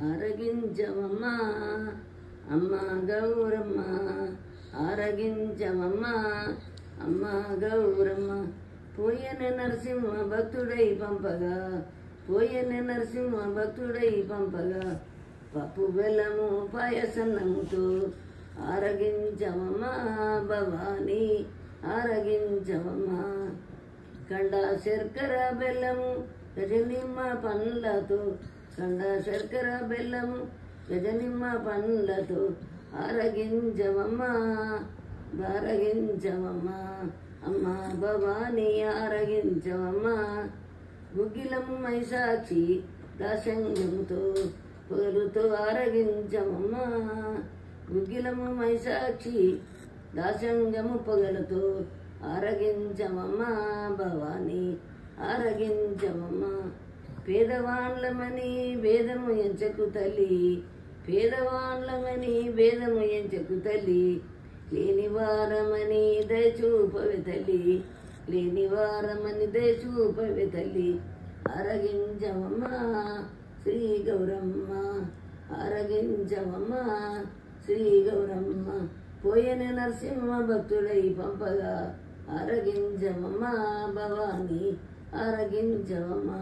ఆరగించవమ్మా అమ్మ గౌరమ్మ, ఆరగించవమ్మా అమ్మ గౌరమ్మ. పోయని నరసింహ భక్తుడై పంపగా, పోయని నరసింహ భక్తుడై పంపగా, పప్పు బెల్లము పాయసన్నముతో ఆరగించవమ్మా భవాని, ఆరగించవమ్మా. కండ శర్కర బెల్లము గజనిమ్మ పండ్లతో, కండ శర్కర బెల్లము గజనిమ్మ పండ్లతో ఆరగించవమ్మా, ఆరగించవమ్మా అమ్మ భవాని, ఆరగించవమ్మా. గుగ్గిలము మైసాక్షి దాసంగముతో పొగలుతో ఆరగించవమ్మా, గుగ్గిలము మైసాక్షి దాసంగము పొగలతో ఆరగించవమ్మా భవాని, ఆరగించవమ్మా. పేదవాళ్ళమని భేదము ఎంచకు తల్లి, పేదవాళ్ళమని భేదము ఎంచకు తల్లి, లేని వారమని దయచూపవే తల్లి, లేని వారమని దయచూపవే తల్లి. ఆరగించవమ్మా శ్రీ గౌరమ్మ, ఆరగించవమ్మా శ్రీ గౌరమ్మ. పోయని నరసింహ భక్తుడై పంపగా, ఆరగించవమ్మా భవాని, ఆరగించవమ్మా.